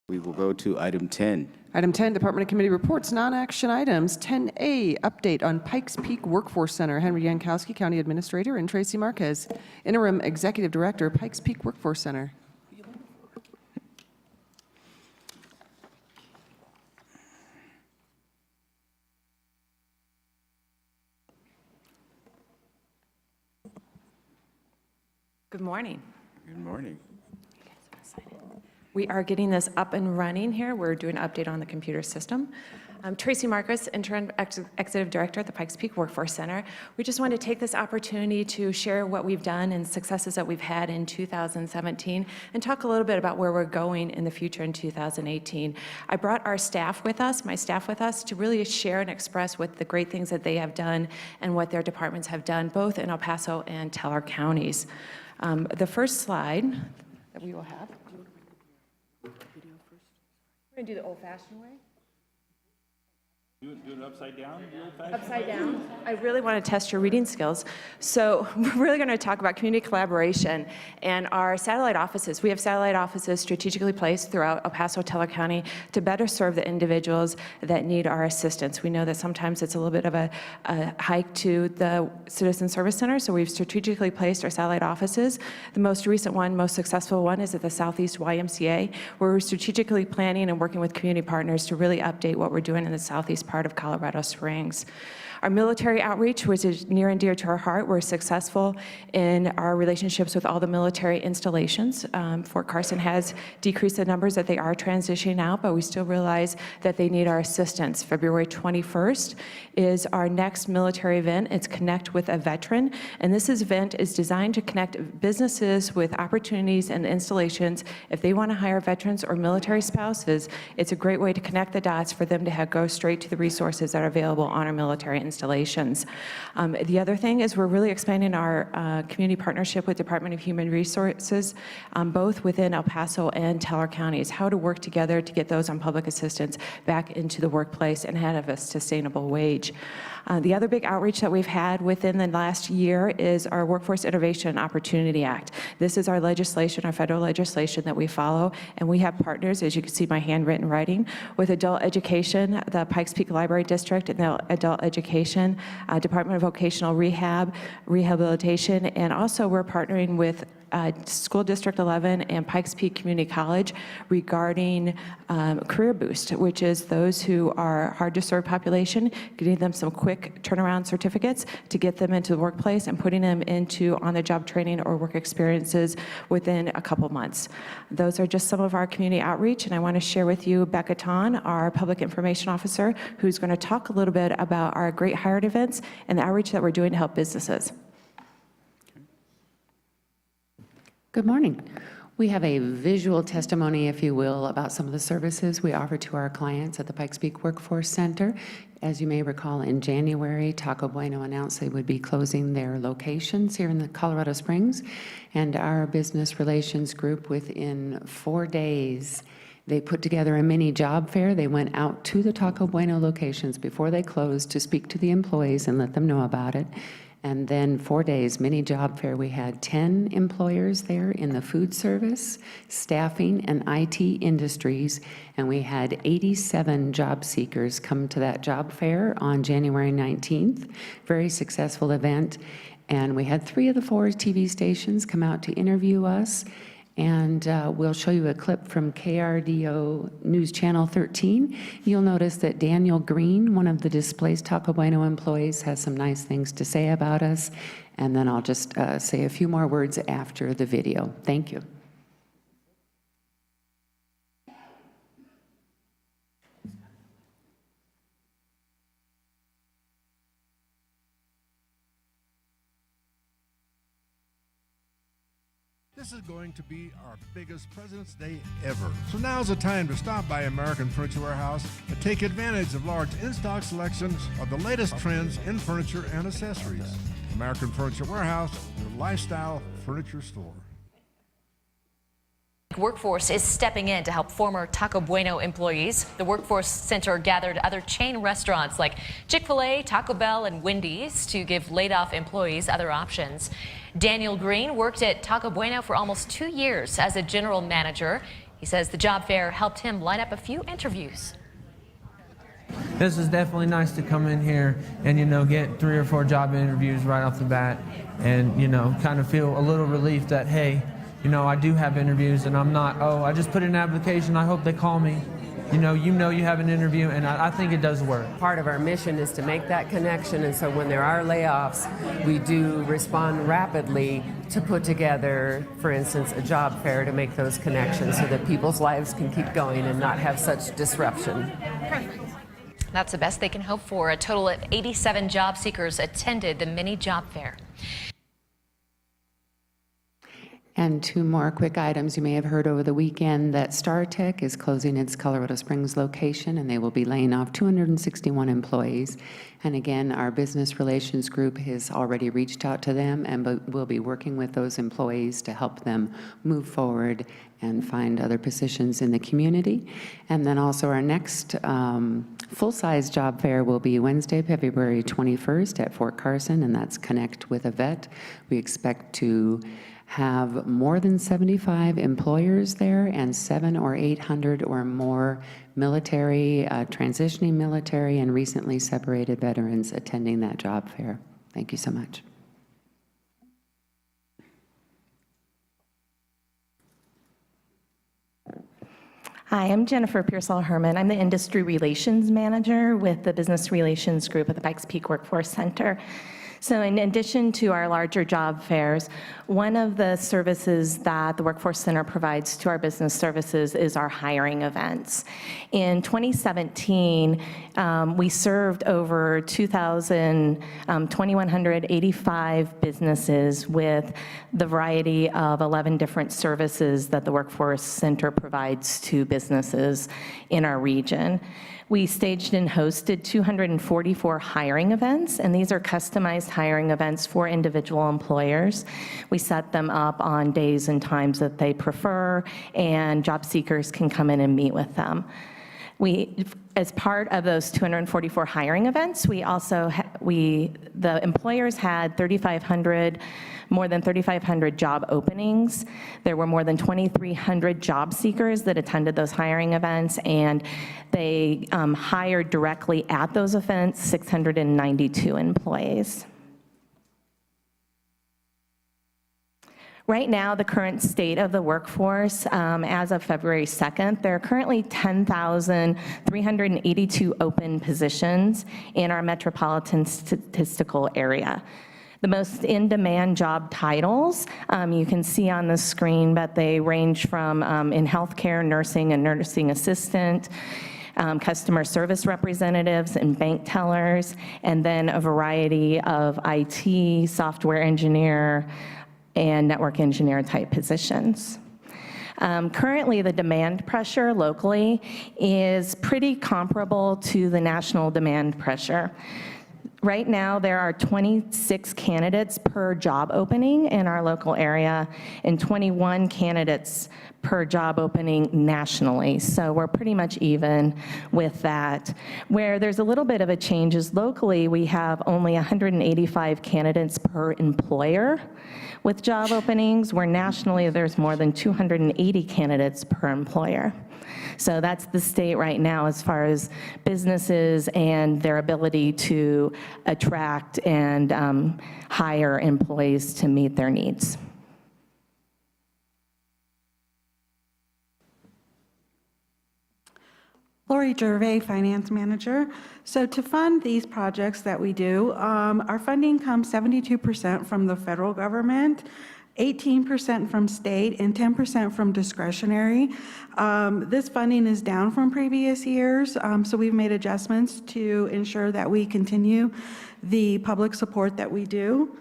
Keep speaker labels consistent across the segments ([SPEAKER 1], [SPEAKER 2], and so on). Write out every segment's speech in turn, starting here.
[SPEAKER 1] We will go to item 10.
[SPEAKER 2] Item 10, Department and Committee reports, non-action items. 10A, update on Pikes Peak Workforce Center. Henry Yankowski, County Administrator, and Traci Marques, Interim Executive Director, Pikes Peak Workforce Center.
[SPEAKER 3] Good morning.
[SPEAKER 1] Good morning.
[SPEAKER 3] We are getting this up and running here. We're doing an update on the computer system. I'm Traci Marques, Interim Executive Director at the Pikes Peak Workforce Center. We just wanted to take this opportunity to share what we've done and successes that we've had in 2017 and talk a little bit about where we're going in the future in 2018. I brought our staff with us, my staff with us, to really share and express what the great things that they have done and what their departments have done, both in El Paso and Teller counties. The first slide that we will have. We're going to do the old-fashioned way.
[SPEAKER 4] Do it upside down?
[SPEAKER 3] Upside down. I really want to test your reading skills. So we're really going to talk about community collaboration and our satellite offices. We have satellite offices strategically placed throughout El Paso, Teller County to better serve the individuals that need our assistance. We know that sometimes it's a little bit of a hike to the Citizen Service Center, so we've strategically placed our satellite offices. The most recent one, most successful one, is at the Southeast YMCA, where we're strategically planning and working with community partners to really update what we're doing in the Southeast part of Colorado Springs. Our military outreach, which is near and dear to our heart, we're successful in our relationships with all the military installations. Fort Carson has decreased the numbers that they are transitioning out, but we still realize that they need our assistance. February 21st is our next military event. It's Connect with a Veteran, and this event is designed to connect businesses with opportunities and installations. If they want to hire veterans or military spouses, it's a great way to connect the dots for them to go straight to the resources that are available on our military installations. The other thing is we're really expanding our community partnership with Department of Human Resources, both within El Paso and Teller counties, how to work together to get those on public assistance back into the workplace and have a sustainable wage. The other big outreach that we've had within the last year is our Workforce Innovation Opportunity Act. This is our legislation, our federal legislation that we follow, and we have partners, as you can see my handwritten writing, with adult education, the Pikes Peak Library District, and the adult education, Department of Vocational Rehabilitation, and also we're partnering with School District 11 and Pikes Peak Community College regarding Career Boost, which is those who are hard to serve population, getting them some quick turnaround certificates to get them into the workplace and putting them into on-the-job training or work experiences within a couple months. Those are just some of our community outreach, and I want to share with you Becca Ton, our Public Information Officer, who's going to talk a little bit about our Great Hired events and the outreach that we're doing to help businesses.
[SPEAKER 5] Good morning. We have a visual testimony, if you will, about some of the services we offer to our clients at the Pikes Peak Workforce Center. As you may recall, in January, Taco Bueno announced they would be closing their locations here in the Colorado Springs, and our business relations group, within 4 days, they put together a mini job fair. They went out to the Taco Bueno locations before they closed to speak to the employees and let them know about it. And then 4 days, mini job fair, we had 10 employers there in the food service, staffing, and IT industries, and we had 87 job seekers come to that job fair on January 19th. Very successful event, and we had 3 of the 4 TV stations come out to interview us. And we'll show you a clip from KRDO News Channel 13. You'll notice that Daniel Green, one of the displaced Taco Bueno employees, has some nice things to say about us. And then I'll just say a few more words after the video. Thank you.
[SPEAKER 6] This is going to be our biggest President's Day ever. So now's the time to stop by American Furniture Warehouse and take advantage of large in-stock selections of the latest trends in furniture and accessories. American Furniture Warehouse, your lifestyle furniture store.
[SPEAKER 7] Workforce is stepping in to help former Taco Bueno employees. The Workforce Center gathered other chain restaurants like Chick-fil-A, Taco Bell, and Wendy's to give laid-off employees other options. Daniel Green worked at Taco Bueno for almost 2 years as a general manager. He says the job fair helped him line up a few interviews.
[SPEAKER 8] This is definitely nice to come in here and, get 3 or 4 job interviews right off the bat and, kind of feel a little relief that, hey, I do have interviews and I'm not, I just put in an application, I hope they call me. You have an interview, and I think it does work.
[SPEAKER 9] Part of our mission is to make that connection, and so when there are layoffs, we do respond rapidly to put together, for instance, a job fair to make those connections so that people's lives can keep going and not have such disruption.
[SPEAKER 7] That's the best they can hope for. A total of 87 job seekers attended the mini job fair.
[SPEAKER 5] And 2 more quick items. You may have heard over the weekend that StarTech is closing its Colorado Springs location, and they will be laying off 261 employees. And again, our business relations group has already reached out to them and will be working with those employees to help them move forward and find other positions in the community. And then also our next full-size job fair will be Wednesday, February 21st at Fort Carson, and that's Connect with a Vet. We expect to have more than 75 employers there and 700 or 800 or more military, transitioning military, and recently separated veterans attending that job fair. Thank you so much.
[SPEAKER 10] Hi, I'm Jennifer Pearsall-Herman. I'm the Industry Relations Manager with the Business Relations Group at the Pikes Peak Workforce Center. So in addition to our larger job fairs, one of the services that the Workforce Center provides to our business services is our hiring events. In 2017, we served over 2,185 businesses with the variety of 11 different services that the Workforce Center provides to businesses in our region. We staged and hosted 244 hiring events, and these are customized hiring events for individual employers. We set them up on days and times that they prefer, and job seekers can come in and meet with them. As part of those 244 hiring events, we also the employers had more than 3,500 job openings. There were more than 2,300 job seekers that attended those hiring events, and they hired directly at those events 692 employees. Right now, the current state of the workforce, as of February 2nd, there are currently 10,382 open positions in our metropolitan statistical area. The most in-demand job titles you can see on the screen, but they range from in healthcare, nursing and nursing assistant, customer service representatives and bank tellers, and then a variety of IT, software engineer, and network engineer type positions. Currently, the demand pressure locally is pretty comparable to the national demand pressure. Right now, there are 26 candidates per job opening in our local area and 21 candidates per job opening nationally. So we're pretty much even with that. Where there's a little bit of a change is locally, we have only 185 candidates per employer with job openings, where nationally there's more than 280 candidates per employer. So that's the state right now as far as businesses and their ability to attract and hire employees to meet their needs.
[SPEAKER 11] Lori Gervais, Finance Manager. So to fund these projects that we do, our funding comes 72% from the federal government, 18% from state, and 10% from discretionary. This funding is down from previous years, so we've made adjustments to ensure that we continue the public support that we do.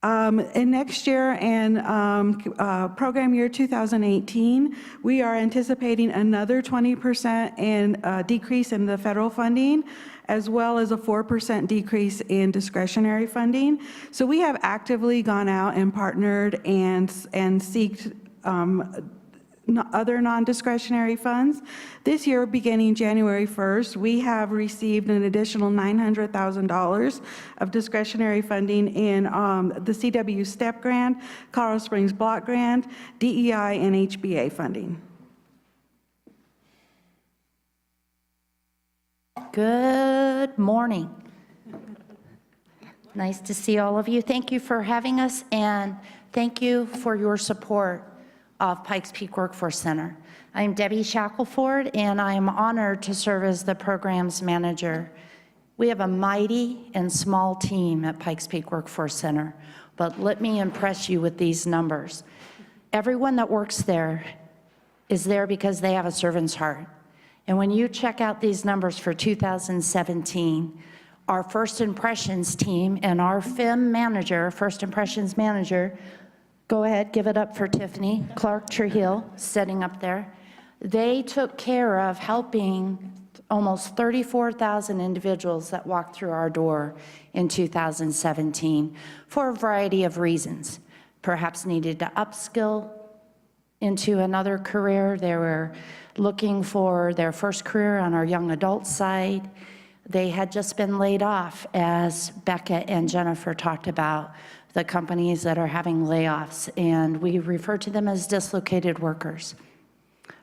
[SPEAKER 11] In next year and program year 2018, we are anticipating another 20% decrease in the federal funding, as well as a 4% decrease in discretionary funding. So we have actively gone out and partnered and seeked other non-discretionary funds. This year, beginning January 1st, we have received an additional $900,000 of discretionary funding in the CW STEP grant, Colorado Springs Block Grant, DEI, and HBA funding.
[SPEAKER 12] Good morning. Nice to see all of you. Thank you for having us, and thank you for your support of Pikes Peak Workforce Center. I am Debbie Shackelford, and I am honored to serve as the programs manager. We have a mighty and small team at Pikes Peak Workforce Center, but let me impress you with these numbers. Everyone that works there is there because they have a servant's heart. And when you check out these numbers for 2017, our First Impressions team and our FIM manager, First Impressions manager, go ahead, give it up for Tiffany Clark Trujillo, sitting up there. They took care of helping almost 34,000 individuals that walked through our door in 2017 for a variety of reasons. Perhaps needed to upskill into another career. They were looking for their first career on our young adult side. They had just been laid off, as Becca and Jennifer talked about, the companies that are having layoffs, and we refer to them as dislocated workers.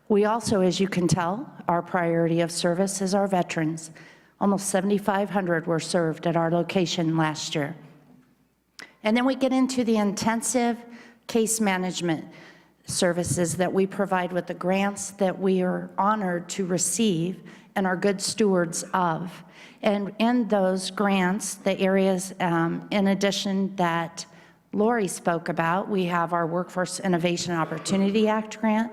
[SPEAKER 12] We also, as you can tell, our priority of service is our veterans. Almost 7,500 were served at our location last year. And then we get into the intensive case management services that we provide with the grants that we are honored to receive and are good stewards of. And in those grants, the areas, in addition that Lori spoke about, we have our Workforce Innovation Opportunity Act grant.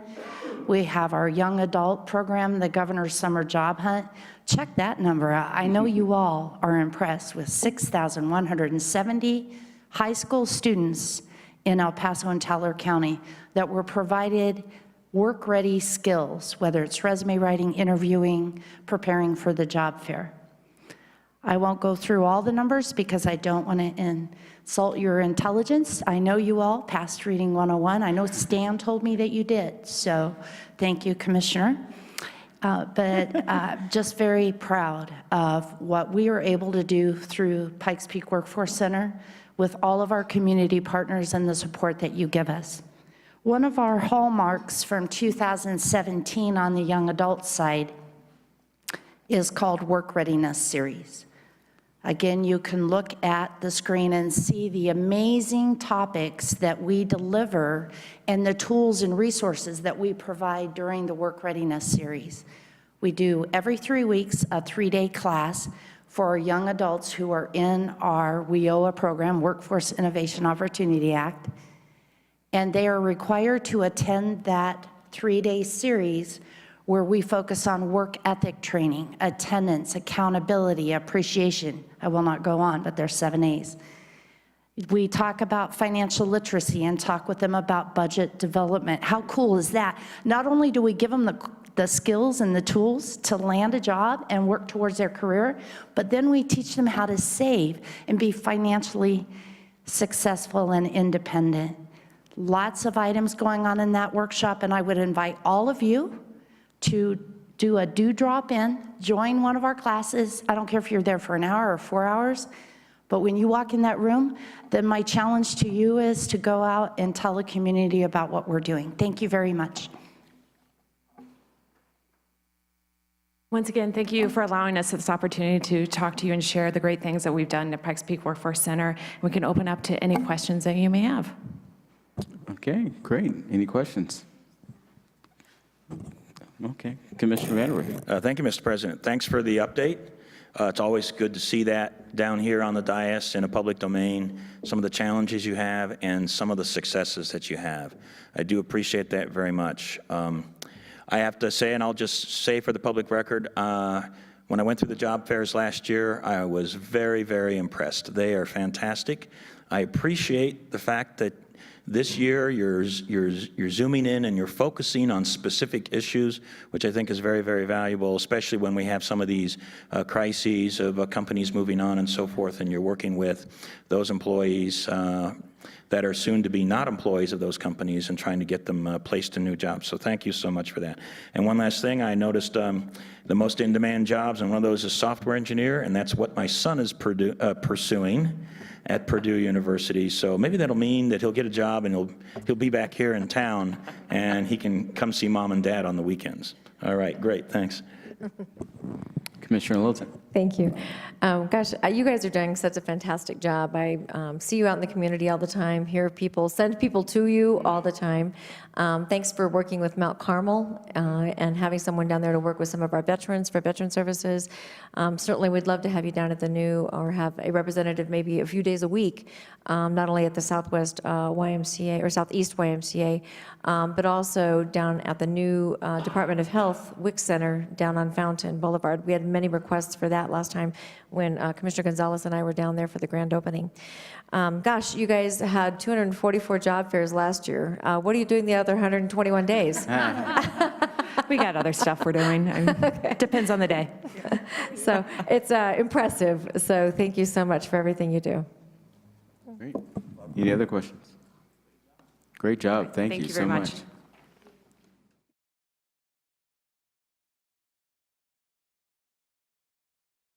[SPEAKER 12] We have our young adult program, the Governor's Summer Job Hunt. Check that number out. I know you all are impressed with 6,170 high school students in El Paso and Teller County that were provided work-ready skills, whether it's resume writing, interviewing, preparing for the job fair. I won't go through all the numbers because I don't want to insult your intelligence. I know you all passed Reading 101. I know Stan told me that you did, so thank you, Commissioner. But just very proud of what we are able to do through Pikes Peak Workforce Center with all of our community partners and the support that you give us. One of our hallmarks from 2017 on the young adult side is called Work Readiness Series. Again, you can look at the screen and see the amazing topics that we deliver and the tools and resources that we provide during the Work Readiness Series. We do every 3 weeks a 3-day class for our young adults who are in our WIOA program, Workforce Innovation Opportunity Act, and they are required to attend that 3-day series where we focus on work ethic training, attendance, accountability, appreciation. I will not go on, but there's 7 A's. We talk about financial literacy and talk with them about budget development. How cool is that? Not only do we give them the skills and the tools to land a job and work towards their career, but then we teach them how to save and be financially successful and independent. Lots of items going on in that workshop, and I would invite all of you to do a drop in, join one of our classes. I don't care if you're there for an hour or 4 hours, but when you walk in that room, then my challenge to you is to go out and tell the community about what we're doing. Thank you very much.
[SPEAKER 3] Once again, thank you for allowing us this opportunity to talk to you and share the great things that we've done at Pikes Peak Workforce Center. We can open up to any questions that you may have.
[SPEAKER 1] Okay, great. Any questions? Okay, Commissioner Vanderwerf.
[SPEAKER 4] Thank you, Mr. President. Thanks for the update. It's always good to see that down here on the dais in a public domain, some of the challenges you have and some of the successes that you have. I do appreciate that very much. I have to say, and I'll just say for the public record, when I went through the job fairs last year, I was very, very impressed. They are fantastic. I appreciate the fact that this year you're zooming in and you're focusing on specific issues, which I think is very, very valuable, especially when we have some of these crises of companies moving on and so forth, and you're working with those employees that are soon to be not employees of those companies and trying to get them placed in new jobs. So thank you so much for that. And one last thing, I noticed the most in-demand jobs, and one of those is software engineer, and that's what my son is pursuing at Purdue University. So maybe that'll mean that he'll get a job and he'll be back here in town and he can come see mom and dad on the weekends. All right, great, thanks.
[SPEAKER 1] Commissioner Littleton.
[SPEAKER 13] Thank you. Gosh, you guys are doing such a fantastic job. I see you out in the community all the time, hear people, send people to you all the time. Thanks for working with Mount Carmel and having someone down there to work with some of our veterans for veteran services. Certainly, we'd love to have you down at the new, or have a representative maybe a few days a week, not only at the Southwest YMCA or Southeast YMCA, but also down at the new Department of Health WIC Center down on Fountain Boulevard. We had many requests for that last time when Commissioner Gonzalez and I were down there for the grand opening. Gosh, you guys had 244 job fairs last year. What are you doing the other 121 days?
[SPEAKER 3] We got other stuff we're doing. I mean, it depends on the day.
[SPEAKER 13] So it's impressive. So thank you so much for everything you do.
[SPEAKER 1] Great. Any other questions? Great job. Thank you
[SPEAKER 3] you
[SPEAKER 1] so
[SPEAKER 3] very
[SPEAKER 1] much.
[SPEAKER 3] much.